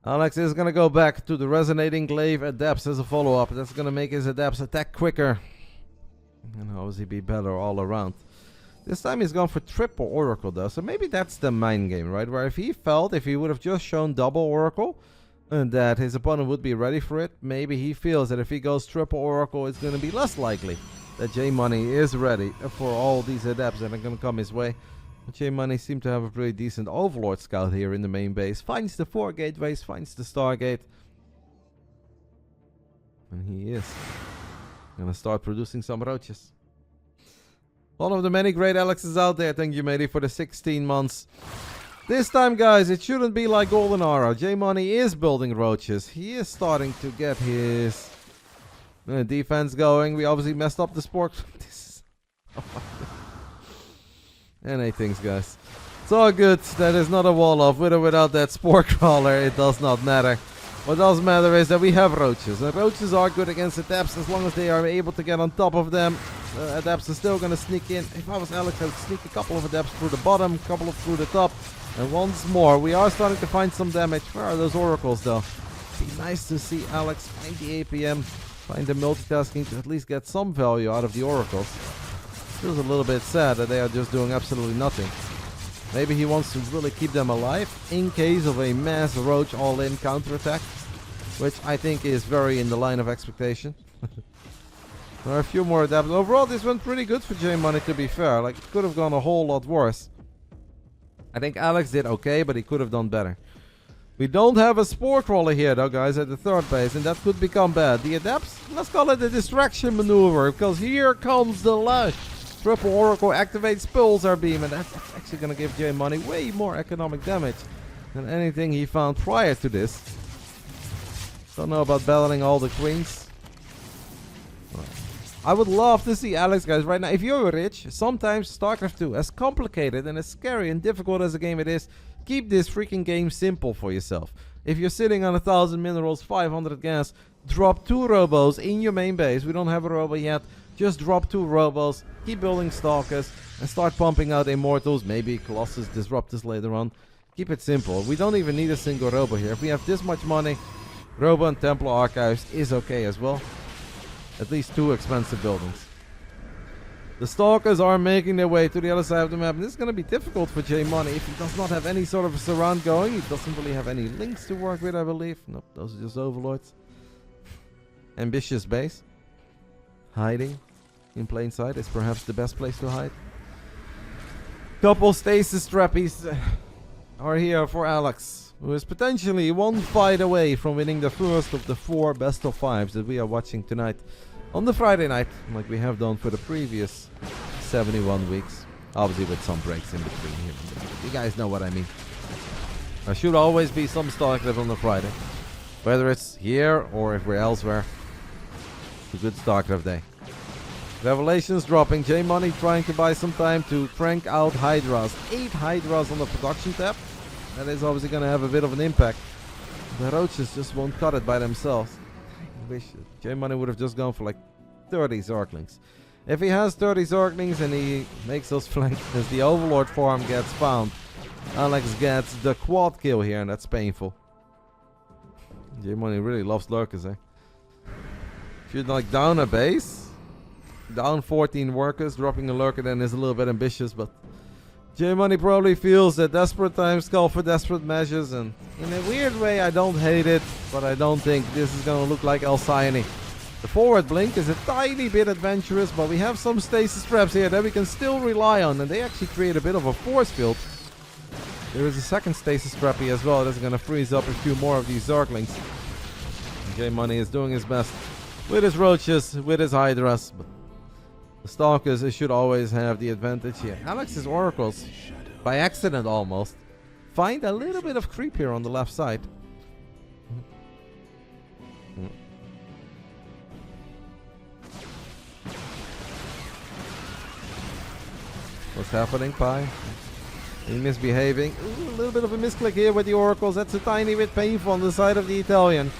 Alex is going to go back to the Resonating Glaive Adepts as a follow-up. That's going to make his Adepts attack quicker. And obviously be better all around. This time he's gone for triple Oracle though. So maybe that's the mind game, right? Where if he would have just shown double Oracle, and that his opponent would be ready for it, maybe he feels that if he goes triple Oracle, it's going to be less likely that JMoney is ready for all these Adepts that are going to come his way. JMoney seemed to have a pretty decent Overlord Scout here in the main base. Finds the 4 gateways, finds the Stargate. And he is going to start producing some roaches. One of the many great Alexes out there. Thank you, matey, for the 16 months. This time, guys, it shouldn't be like Golden Arrow. JMoney is building roaches. He is starting to get his defense going. We obviously messed up the sport. NA things, guys. It's all good. That is not a wall off. With or without that spore crawler, it does not matter. What does matter is that we have roaches. And roaches are good against Adepts as long as they are able to get on top of them. Adepts are still going to sneak in. If I was Alex, I would sneak a couple of Adepts through the bottom, a couple of through the top. And once more, we are starting to find some damage. Where are those Oracles, though? It'd be nice to see Alex find the APM, find the multitasking to at least get some value out of the Oracles. Feels a little bit sad that they are just doing absolutely nothing. Maybe he wants to really keep them alive in case of a mass roach all-in counterattack, which I think is very in the line of expectation. There are a few more adapts. Overall, this went pretty good for JMoney, to be fair. Like, it could have gone a whole lot worse. I think Alex did okay, but he could have done better. We don't have a Spore Crawler here, though, guys, at the third base, and that could become bad. The Adepts, let's call it a distraction maneuver, because here comes the Lush. Triple Oracle activates Pulsar Beam, and that's actually going to give JMoney way more economic damage than anything he found prior to this. Don't know about battling all the queens. I would love to see Alex, guys, right now. If you're rich, sometimes StarCraft 2, as complicated and as scary and difficult as a game it is, keep this freaking game simple for yourself. If you're sitting on 1,000 minerals, 500 gas, drop 2 robos in your main base. We don't have a robo yet. Just drop 2 robos, keep building Stalkers, and start pumping out Immortals, maybe Colossus Disruptors later on. Keep it simple. We don't even need a single robo here. If we have this much money, Robo and Templar Archives is okay as well. At least 2 expensive buildings. The Stalkers are making their way to the other side of the map. And this is going to be difficult for JMoney if he does not have any sort of a surround going. He doesn't really have any links to work with, I believe. Nope, those are just Overlords. Ambitious base. Hiding in plain sight is perhaps the best place to hide. Couple stasis trappies are here for Alex, who is potentially 1 fight away from winning the first of the 4 best of 5s that we are watching tonight on the Friday night, like we have done for the previous 71 weeks. Obviously with some breaks in between here. You guys know what I mean. There should always be some Starcraft on the Friday. Whether it's here or if we're elsewhere. It's a good Starcraft day. Revelations dropping. J-Money trying to buy some time to crank out Hydras. 8 Hydras on the production tab. That is obviously going to have a bit of an impact. The Roaches just won't cut it by themselves. I wish J-Money would have just gone for like 30 Zerglings. If he has 30 Zerglings and he makes those flanks as the Overlord farm gets found, Alex gets the quad kill here, and that's painful. J-Money really loves lurkers, eh? Should like down a base, down 14 workers, dropping a lurker then is a little bit ambitious, but J-Money probably feels that desperate times call for desperate measures, and in a weird way I don't hate it, but I don't think this is gonna look like Alcyone. The forward blink is a tiny bit adventurous, but we have some stasis traps here that we can still rely on, and they actually create a bit of a force field. There is a second stasis trap here as well that's gonna freeze up a few more of these Zerglings. J-Money is doing his best with his Roaches, with his Hydras, but the Stalkers should always have the advantage here. Alex's Oracles, by accident almost, find a little bit of creep here on the left side. What's happening, Pi? He's misbehaving. Ooh, a little bit of a misclick here with the Oracles. That's a tiny bit painful on the side of the Italian.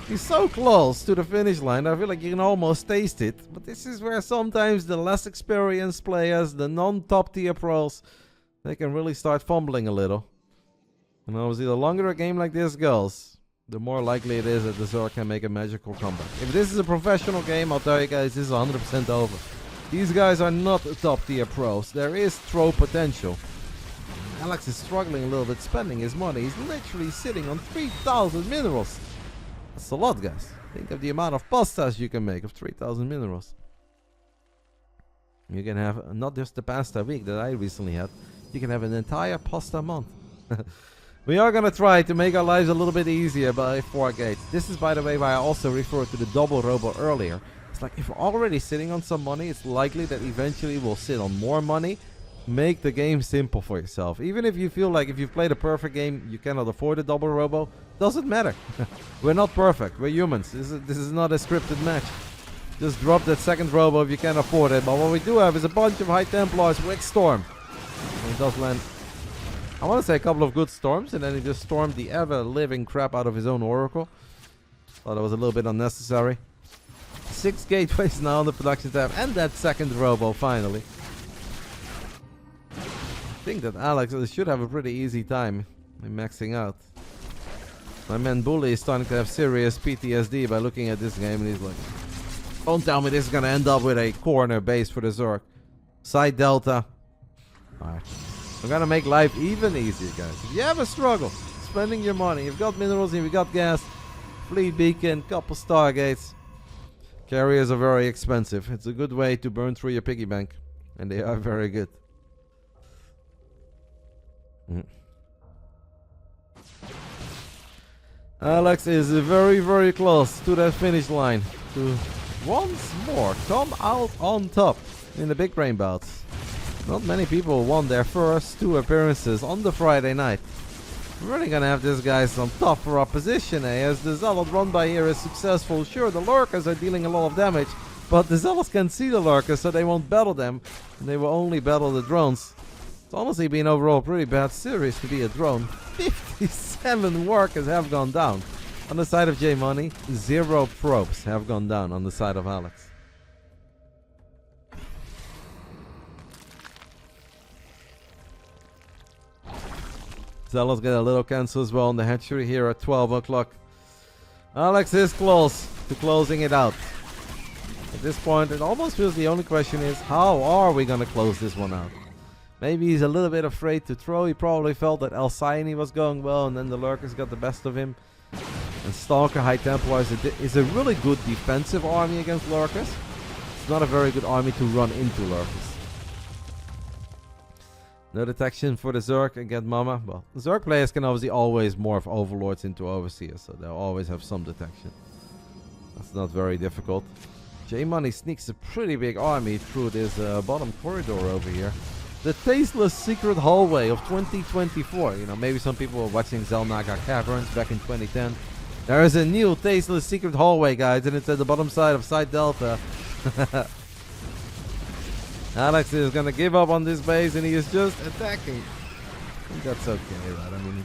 He's so close to the finish line. I feel like you can almost taste it. But this is where sometimes the less experienced players, the non-top tier pros, they can really start fumbling a little. And obviously the longer a game like this goes, the more likely it is that the Zerg can make a magical comeback. If this is a professional game, I'll tell you guys, this is 100% over. These guys are not top tier pros. There is throw potential. Alex is struggling a little bit spending his money. He's literally sitting on 3,000 minerals. That's a lot, guys. Think of the amount of pastas you can make of 3,000 minerals. You can have not just the pasta week that I recently had. You can have an entire pasta month. We are going to try to make our lives a little bit easier by 4 gates. This is, by the way, why I also referred to the double robo earlier. It's like if we're already sitting on some money, it's likely that eventually we'll sit on more money. Make the game simple for yourself. Even if you feel like if you've played a perfect game, you cannot afford a double robo, doesn't matter. We're not perfect. We're humans. This is not a scripted match. Just drop that second robo if you can afford it. But what we do have is a bunch of High Templars with Storm. And he does land, I want to say, a couple of good Storms, and then he just stormed the ever-living crap out of his own Oracle. Thought it was a little bit unnecessary. 6 gateways now on the production tab, and that second robo finally. I think that Alex should have a pretty easy time in maxing out. My man Bully is starting to have serious PTSD by looking at this game, and he's like, don't tell me this is gonna end up with a corner base for the Zerg. Side Delta. Alright. We're gonna make life even easier, guys. If you ever struggle spending your money, you've got minerals and you've got gas, Fleet Beacon, couple Stargates. Carriers are very expensive. It's a good way to burn through your piggy bank. And they are very good. Alex is very, very close to that finish line. To once more come out on top in the Big Brain Bouts. Not many people won their first 2 appearances on the Friday night. We're really gonna have this guy some tougher opposition, as the Zealot run by here is successful. Sure, the Lurkers are dealing a lot of damage, but the Zealots can see the Lurkers, so they won't battle them, and they will only battle the drones. It's honestly been overall a pretty bad series to be a drone. 57 workers have gone down. On the side of J-Money, 0 probes have gone down on the side of Alex. Zealots get a little cancel as well on the hatchery here at 12 o'clock. Alex is close to closing it out. At this point, it almost feels the only question is, how are we going to close this one out? Maybe he's a little bit afraid to throw. He probably felt that Alcyone was going well, and then the Lurkers got the best of him. And Stalker High Templar is a really good defensive army against Lurkers. It's not a very good army to run into Lurkers. No detection for the Zerg and get Mama. Well, the Zerg players can obviously always morph Overlords into Overseers, so they'll always have some detection. That's not very difficult. J-Money sneaks a pretty big army through this bottom corridor over here. The tasteless secret hallway of 2024. You know, maybe some people were watching Zelnaga Caverns back in 2010. There is a new tasteless secret hallway, guys, and it's at the bottom side of Site Delta. Alex is gonna give up on this base, and he is just attacking. I think that's okay, right? I mean,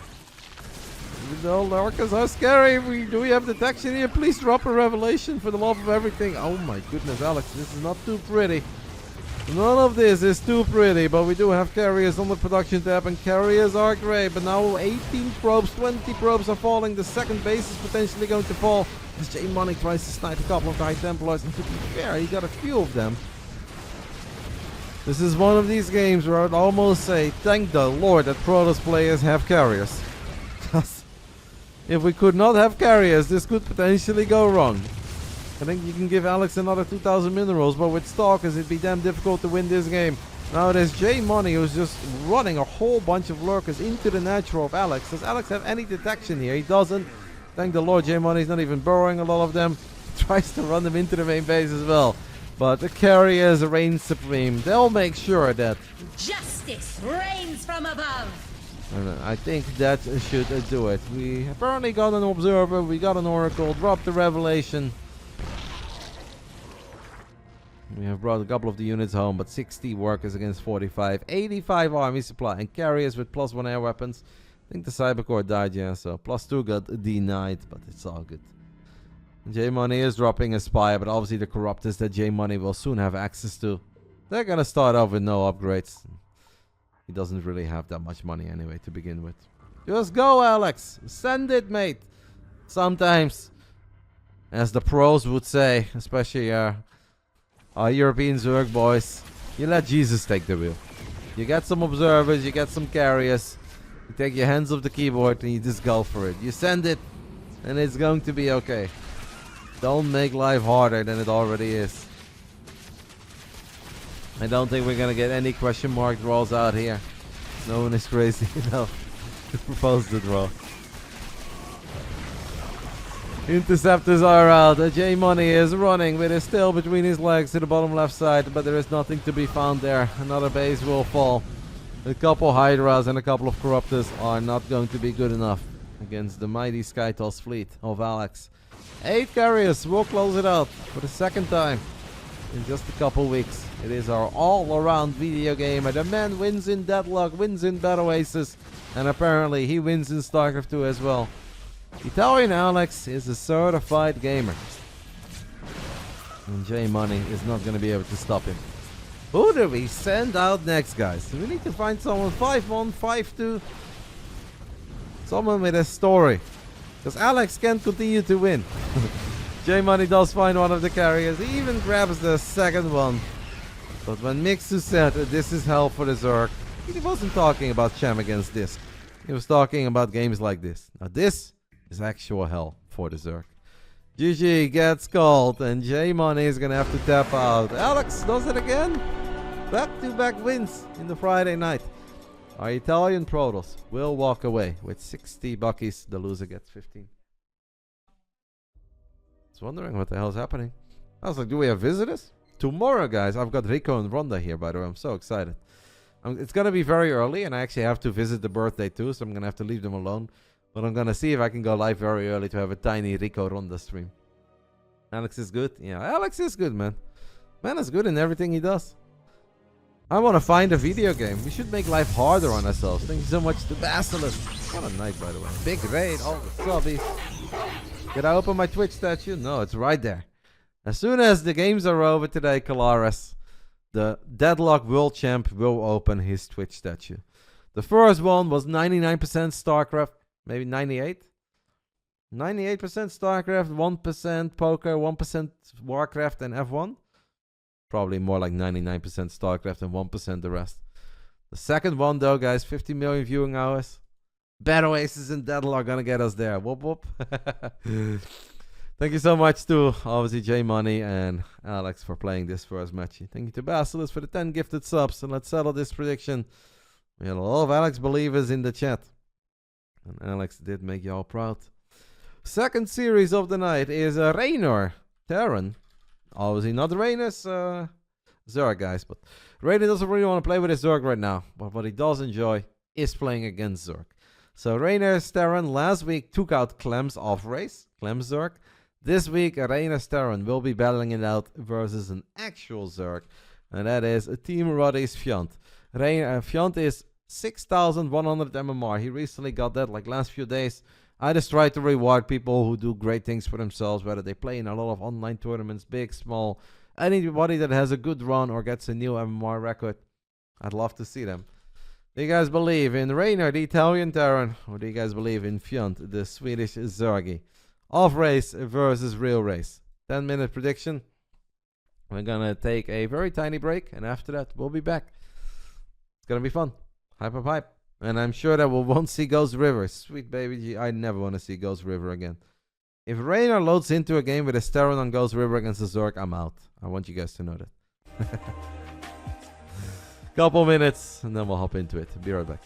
the orcas are scary. Do we have detection here? Please drop a revelation for the love of everything. Oh my goodness, Alex, this is not too pretty. None of this is too pretty, but we do have carriers on the production tab, and carriers are great. But now 18 probes, 20 probes are falling. The second base is potentially going to fall as JMoney tries to snipe a couple of the High Templars. And to be fair, he got a few of them. This is one of these games where I'd almost say, thank the Lord that Protoss players have carriers. Because if we could not have carriers, this could potentially go wrong. I think you can give Alex another 2,000 minerals, but with Stalkers it'd be damn difficult to win this game. Now there's JMoney who's just running a whole bunch of lurkers into the natural of Alex. Does Alex have any detection here? He doesn't. Thank the Lord, JMoney's not even burrowing a lot of them. Tries to run them into the main base as well. But the carriers reign supreme. They'll make sure that justice reigns from above. I think that should do it. We apparently got an observer, we got an oracle, dropped the revelation. We have brought a couple of the units home, but 60 workers against 45. 85 army supply and carriers with +1 air weapons. I think the Cybercore died, yeah, so +2 got denied, but it's all good. JMoney is dropping a spy, but obviously the Corruptors that JMoney will soon have access to. They're gonna start off with no upgrades. He doesn't really have that much money anyway to begin with. Just go, Alex. Send it, mate. Sometimes, as the pros would say, especially our European Zerg boys, you let Jesus take the wheel. You get some observers, you get some carriers, you take your hands off the keyboard and you just go for it. You send it and it's going to be okay. Don't make life harder than it already is. I don't think we're gonna get any question mark draws out here. No one is crazy enough to propose the draw. Interceptors are out. JMoney is running with his tail between his legs to the bottom left side, but there is nothing to be found there. Another base will fall. A couple Hydras and a couple of Corruptors are not going to be good enough against the mighty Skytoss fleet of Alex. 8 carriers will close it out for the second time in just a couple weeks. It is our all-around video game, and the man wins in Deadlock, wins in Battle Aces, and apparently he wins in Starcraft 2 as well. Italian Alex is a certified gamer. And JMoney is not going to be able to stop him. Who do we send out next, guys? We need to find someone 5-1, 5-2. Someone with a story. Because Alex can't continue to win. JMoney does find one of the carriers. He even grabs the second one. But when Mixu said this is hell for the Zerg, he wasn't talking about Cham against Disc. He was talking about games like this. Now this is actual hell for the Zerg. GG gets called and JMoney is gonna have to tap out. Alex does it again. Back-to-back wins in the Friday night. Our Italian Protoss will walk away with 60 buckies. The loser gets 15. I was wondering what the hell is happening. I was like, do we have visitors? Tomorrow, guys, I've got Rico and Ronda here, by the way. I'm so excited. It's going to be very early, and I actually have to visit the birthday too, so I'm going to have to leave them alone. But I'm going to see if I can go live very early to have a tiny Rico Ronda stream. Alex is good? Yeah, Alex is good, man. Man is good in everything he does. I want to find a video game. We should make life harder on ourselves. Thank you so much to Basilisk. What a night, by the way. Big raid, all the subbies. Did I open my Twitch statue? No, it's right there. As soon as the games are over today, Kalaris, the Deadlock World Champ will open his Twitch statue. The first one was 99% Starcraft, maybe 98. 98% Starcraft, 1% Poker, 1% Warcraft and F1. Probably more like 99% Starcraft and 1% the rest. The second one though, guys, 50 million viewing hours. Battle Aces and Deadlock gonna get us there. Whoop whoop. Thank you so much to obviously JMoney and Alex for playing this first match. Thank you to Basilisk for the 10 gifted subs. And let's settle this prediction. We had a lot of Alex believers in the chat. And Alex did make you all proud. Second series of the night is Raynor Terran. Obviously not Raynors Zerg, guys. But Rainer doesn't really want to play with his Zerg right now. But what he does enjoy is playing against Zerg. So Rainer Sterren last week took out Clem's off race, Clem's Zerg. This week, Rainer Sterren will be battling it out versus an actual Zerg. And that is a Team Roddy's Fjant. Fjant is 6,100 MMR. He recently got that like last few days. I just try to reward people who do great things for themselves, whether they play in a lot of online tournaments, big, small. Anybody that has a good run or gets a new MMR record, I'd love to see them. Do you guys believe in Rainer, the Italian Terran, or do you guys believe in Fjant, the Swedish Zergi? Off race versus real race. 10-minute prediction. We're gonna take a very tiny break, and after that, we'll be back. It's gonna be fun. Hype up hype. And I'm sure that we won't see Ghost River. Sweet baby G, I never want to see Ghost River again. If Rainer loads into a game with a Sterren on Ghost River against the Zerg, I'm out. I want you guys to know that. Couple minutes, and then we'll hop into it. Be right back.